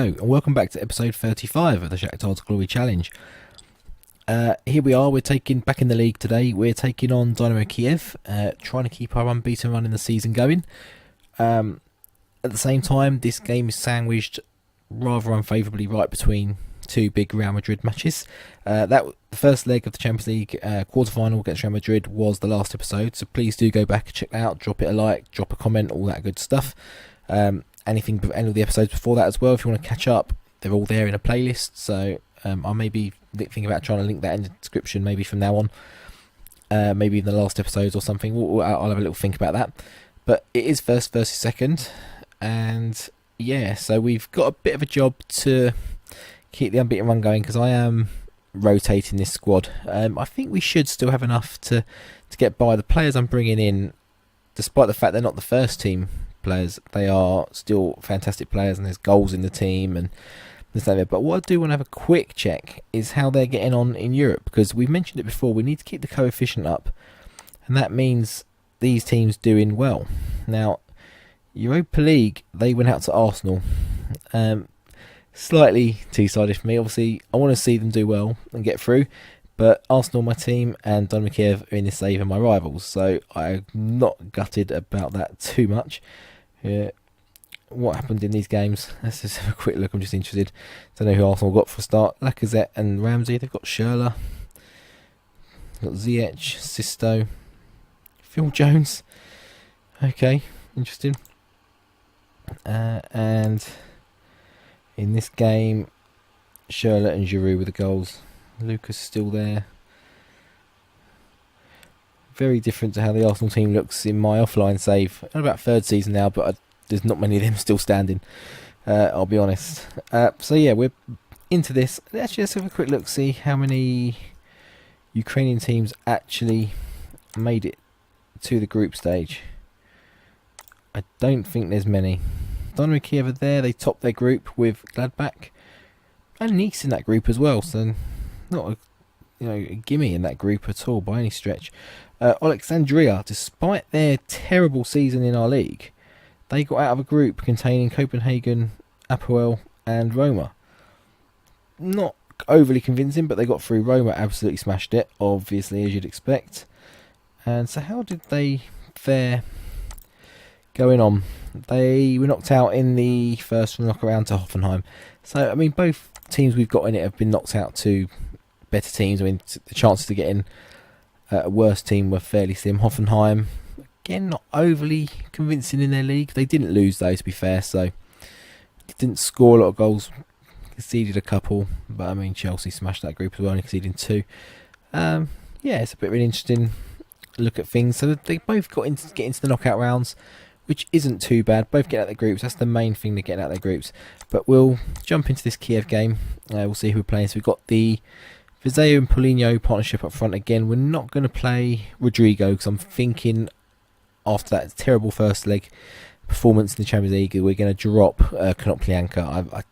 Hello and welcome back to episode 35 of the Shakhtar Glory Challenge. Here we are, we're back in the league today. We're taking on Dynamo Kiev, trying to keep our unbeaten run in the season going. At the same time, this game is sandwiched rather unfavourably right between two big Real Madrid matches. The first leg of the Champions League quarter-final against Real Madrid was the last episode, so please do go back and check that out, drop it a like, drop a comment, all that good stuff. Any of the episodes before that as well, if you want to catch up, they're all there in a playlist, so I'll maybe think about trying to link that in the description maybe from now on, maybe in the last episodes or something. I'll have a little think about that, but it is first versus second, and yeah, so we've got a bit of a job to keep the unbeaten run going, because I am rotating this squad. I think we should still have enough to get by. The players I'm bringing in, despite the fact they're not the first team players, they are still fantastic players, and there's goals in the team and there's that. But what I do want to have a quick check is how they're getting on in Europe, because we've mentioned it before, we need to keep the coefficient up, and that means these teams doing well. Now, Europa League, they went out to Arsenal. Slightly two-sided for me. Obviously, I want to see them do well and get through, but Arsenal, my team, and Dynamo Kiev are in this save and my rivals, so I'm not gutted about that too much. What happened in these games? Let's just have a quick look. I'm just interested. Don't know who Arsenal got for a start. Lacazette and Ramsey. They've got Schürrle. They've got Ziyech, Sisto, Phil Jones. Okay, interesting. And in this game, Schürrle and Giroud with the goals. Lucas still there. Very different to how the Arsenal team looks in my offline save. I'm about third season now, but there's not many of them still standing, I'll be honest. So yeah, we're into this. Let's just have a quick look, see how many Ukrainian teams actually made it to the group stage. I don't think there's many. Dynamo Kiev are there, they topped their group with Gladbach and Nice in that group as well, so not a gimme in that group at all by any stretch. Alexandria, despite their terrible season in our league, they got out of a group containing Copenhagen, Apoel and Roma. Not overly convincing, but they got through. Roma absolutely smashed it, obviously, as you'd expect. And so how did they fare going on? They were knocked out in the first knockaround to Hoffenheim. So, I mean, both teams we've got in it have been knocked out to better teams. I mean, the chances to get in a worse team were fairly slim. Hoffenheim, again, not overly convincing in their league. They didn't lose, though, to be fair, so didn't score a lot of goals. Conceded a couple, but I mean, Chelsea smashed that group as well, only conceding 2. Yeah, it's a bit of an interesting look at things. So they both get into the knockout rounds, which isn't too bad. Both get out of their groups. That's the main thing, to get out of their groups. But we'll jump into this Kiev game. We'll see who we're playing. So we've got the Vizeo and Paulinho partnership up front again. We're not going to play Rodrigo, because I'm thinking after that terrible first leg performance in the Champions League, we're going to drop Konoplyanka.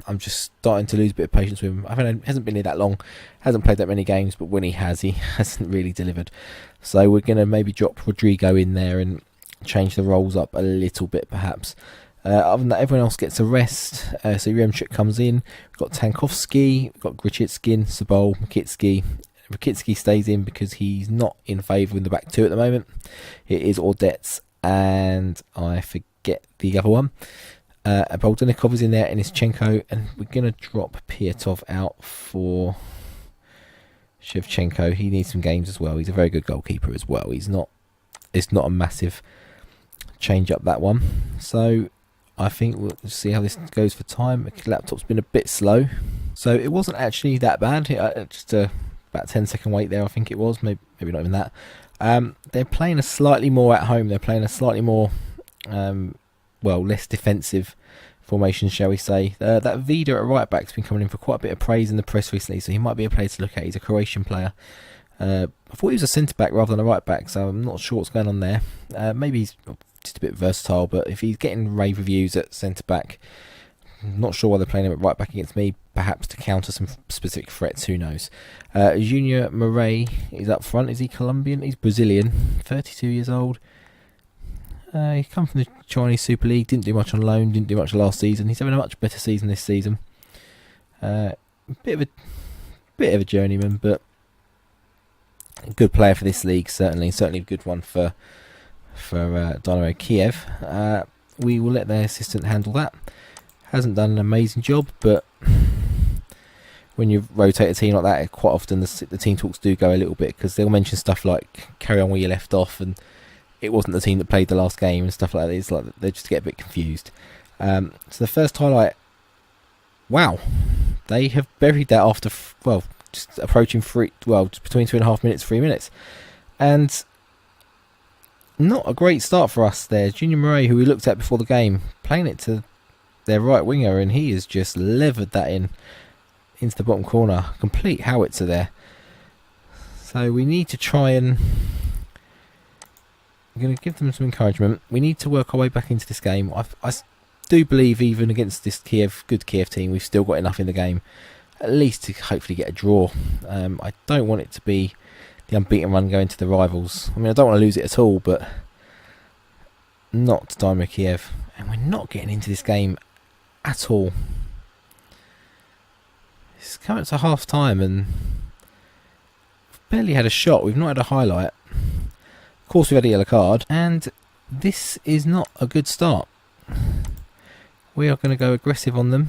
I'm just starting to lose a bit of patience with him. He hasn't been here that long, hasn't played that many games, but when he hasn't really delivered. So we're going to maybe drop Rodrigo in there and change the roles up a little bit, perhaps. Other than that, everyone else gets a rest. So Remchuk comes in. We've got Tankovsky, we've got Grichitskin, Sabol, Makitsky. Rakitsky stays in because he's not in favour in the back two at the moment. It is Ordets and I forget the other one. Boldenikov is in there and Ischenko, and we're going to drop Piatov out for Shevchenko. He needs some games as well. He's a very good goalkeeper as well. It's not a massive change up, that one. So I think we'll see how this goes for time. The laptop's been a bit slow, so it wasn't actually that bad. Just about 10-second wait there, I think it was. Maybe not even that. They're playing a slightly more at home. They're playing a slightly more, less defensive formation, shall we say. That Vida at right back's been coming in for quite a bit of praise in the press recently, so he might be a player to look at. He's a Croatian player. I thought he was a centre back rather than a right back, so I'm not sure what's going on there. Maybe he's just a bit versatile, but if he's getting rave reviews at centre back, I'm not sure why they're playing him at right back against me. Perhaps to counter some specific threats, who knows. Junior Murray is up front. Is he Colombian? He's Brazilian, 32 years old. He come from the Chinese Super League, didn't do much on loan, didn't do much last season. He's having a much better season this season. Bit of a journeyman, but a good player for this league, certainly a good one for Dynamo Kiev. We will let their assistant handle that. Hasn't done an amazing job, but when you rotate a team like that, quite often the team talks do go a little bit, because they'll mention stuff like carry on where you left off, and it wasn't the team that played the last game and stuff like that. It's like they just get a bit confused. So the first highlight, wow, they have buried that after just approaching just between 2.5 minutes, 3 minutes, and not a great start for us there. Junior Murray, who we looked at before the game, playing it to their right winger, and he has just levered that into the bottom corner. Complete howitzer there. So we need to try and... I'm going to give them some encouragement. We need to work our way back into this game. I do believe even against this good Kiev team, we've still got enough in the game, at least to hopefully get a draw. I don't want it to be the unbeaten run going to the rivals. I mean, I don't want to lose it at all, but not to Dynamo Kiev. And we're not getting into this game at all. It's coming to half time and we've barely had a shot. We've not had a highlight. Of course, we've had a yellow card, and this is not a good start. We are going to go aggressive on them.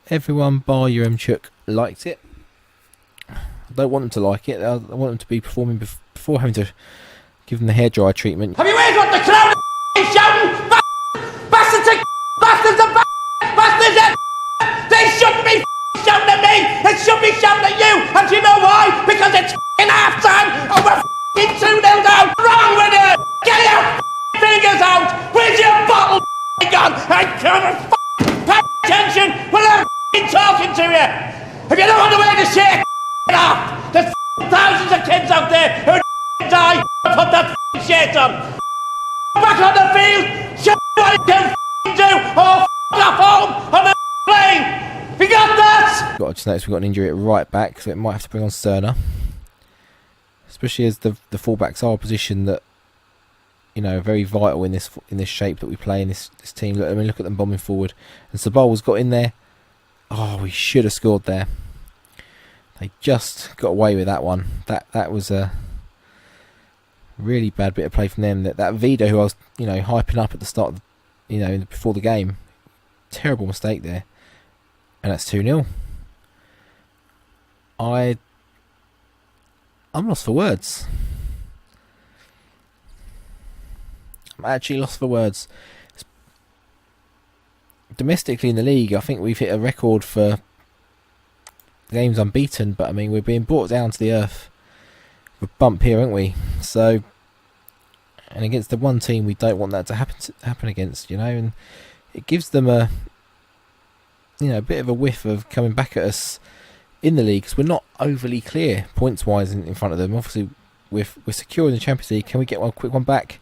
Everyone bar Yaremchuk liked it. I don't want them to like it. I want them to be performing before having to give them the hairdryer treatment. Have you heard what the crowd is shouting? Bastards and bastards and bastards and they shouldn't be shouting at me. They should be shouting at you. And do you know why? Because it's half time and we're 2-0 down. Wrong with it. Get your fingers out. Where's your bottle gun? I can't pay attention when I'm talking to you. If you don't want to wear the shirt, get off. There's thousands of kids out there who die. Put that shirt on. Back on the field. Show what you can do. Or off home on the plane. You got that? Got to just notice we've got an injury at right back, so it might have to bring on Cerner. Especially as the fullbacks are a position that, you know, very vital in this shape that we play in this team. Look at them bombing forward, and Sabal's got in there. Oh, we should have scored there. They just got away with that one. That was a really bad bit of play from them. That Vida, who I was hyping up at the start, before the game, terrible mistake there, and that's 2-0. I'm lost for words. I'm actually lost for words. Domestically in the league, I think we've hit a record for games unbeaten, but I mean, we're being brought down to the earth with a bump here, aren't we? So, and against the one team we don't want that to happen against, and it gives them a bit of a whiff of coming back at us in the league, because we're not overly clear points wise in front of them. Obviously, we're secure in the Champions League. Can we get one quick one back?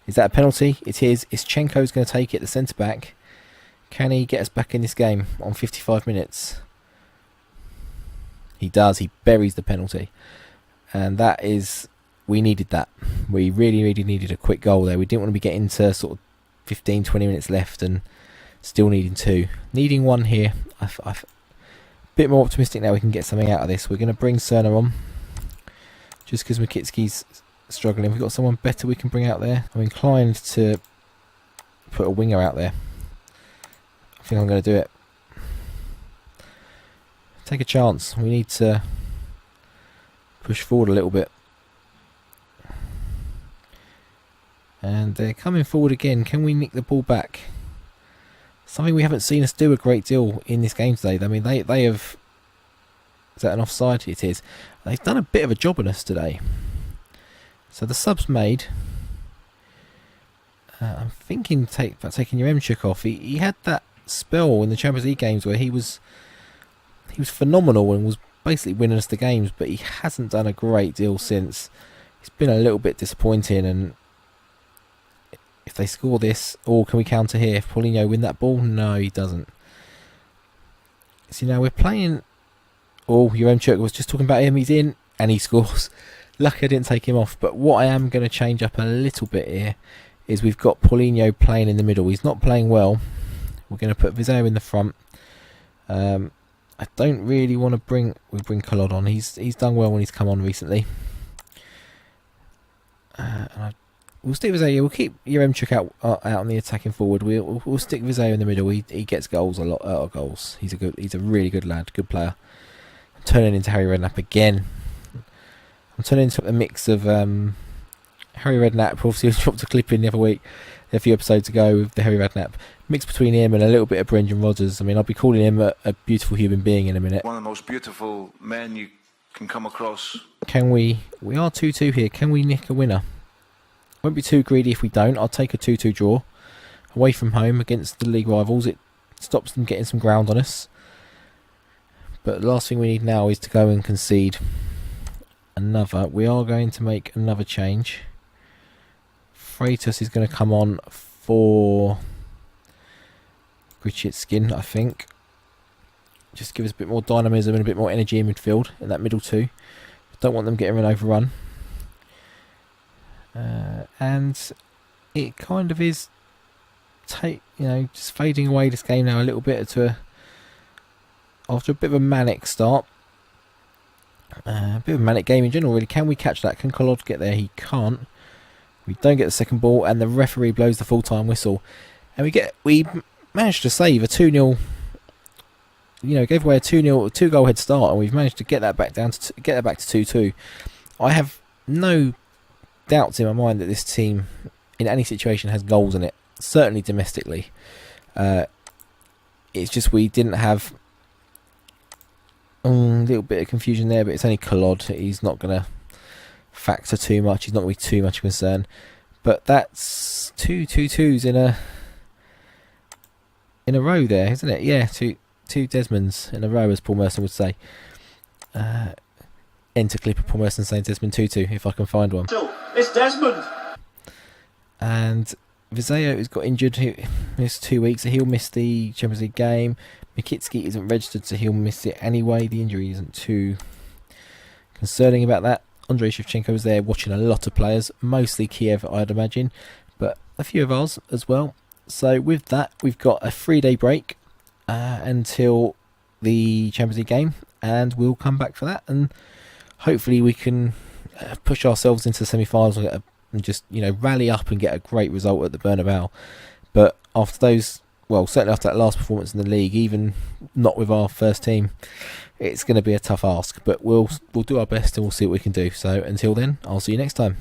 Is that a penalty? It is. Ischenko's going to take it, the centre back. Can he get us back in this game on 55 minutes? He does. He buries the penalty, and that is, we needed that. We really, really needed a quick goal there. We didn't want to be getting to sort of 15, 20 minutes left and still needing two. Needing one here. A bit more optimistic now we can get something out of this. We're going to bring Cerner on, just because Mikitski's struggling. We've got someone better we can bring out there. I'm inclined to put a winger out there. I think I'm going to do it. Take a chance. We need to push forward a little bit. And they're coming forward again. Can we nick the ball back? Something we haven't seen us do a great deal in this game today. I mean, they have... Is that an offside? It is. They've done a bit of a job on us today. So the sub's made. I'm thinking about taking Yaremchuk off. He had that spell in the Champions League games where he was phenomenal and was basically winning us the games, but he hasn't done a great deal since. He's been a little bit disappointing, and if they score this, or can we counter here? If Paulinho win that ball? No, he doesn't. See, now we're playing... Oh, Yaremchuk was just talking about him. He's in, and he scores. Lucky I didn't take him off. But what I am going to change up a little bit here is we've got Paulinho playing in the middle. He's not playing well. We're going to put Viseo in the front. I don't really want to bring Collod on. He's done well when he's come on recently. We'll stick Viseo. We'll keep Yaremchuk out on the attacking forward. We'll stick Viseo in the middle. He gets goals a lot. Goals. He's a really good lad, good player. I'm turning into Harry Redknapp again. I'm turning into a mix of Harry Redknapp. Obviously, I dropped a clip in the other week, a few episodes ago, with the Harry Redknapp mix between him and a little bit of Brendan Rodgers. I mean, I'll be calling him a beautiful human being in a minute. One of the most beautiful men you can come across. Can we are 2-2 here. Can we nick a winner? Won't be too greedy if we don't. I'll take a 2-2 draw away from home against the league rivals. It stops them getting some ground on us. But the last thing we need now is to go and concede another. We are going to make another change. Freitas is going to come on for Gricitskin, I think. Just give us a bit more dynamism and a bit more energy in midfield in that middle two. Don't want them getting an overrun. And it kind of is just fading away this game now a little bit after a bit of a manic start. A bit of a manic game in general, really. Can we catch that? Can Collod get there? He can't. We don't get the second ball, and the referee blows the full-time whistle. And we managed to save a 2-0. Gave away a 2-goal head start, and we've managed to get that back to 2-2. I have no doubts in my mind that this team, in any situation, has goals in it. Certainly domestically. It's just we didn't have a little bit of confusion there, but it's only Collod. He's not going to factor too much. He's not going to be too much concern. But that's 2 2-2s in a row there, isn't it? Yeah, two Desmonds in a row, as Paul Merson would say. Enter clip of Paul Merson saying Desmond 2-2, if I can find one. So, it's Desmond. And Viseo has got injured. He missed 2 weeks, so he'll miss the Champions League game. Mikitski isn't registered, so he'll miss it anyway. The injury isn't too concerning about that. Andrei Shevchenko's there watching a lot of players, mostly Kiev, I'd imagine, but a few of ours as well. So with that, we've got a 3-day break until the Champions League game, and we'll come back for that, and hopefully we can push ourselves into the semi-finals and just rally up and get a great result at the Bernabeu. But after those, certainly after that last performance in the league, even not with our first team, it's going to be a tough ask. But we'll do our best and we'll see what we can do. So until then, I'll see you next time.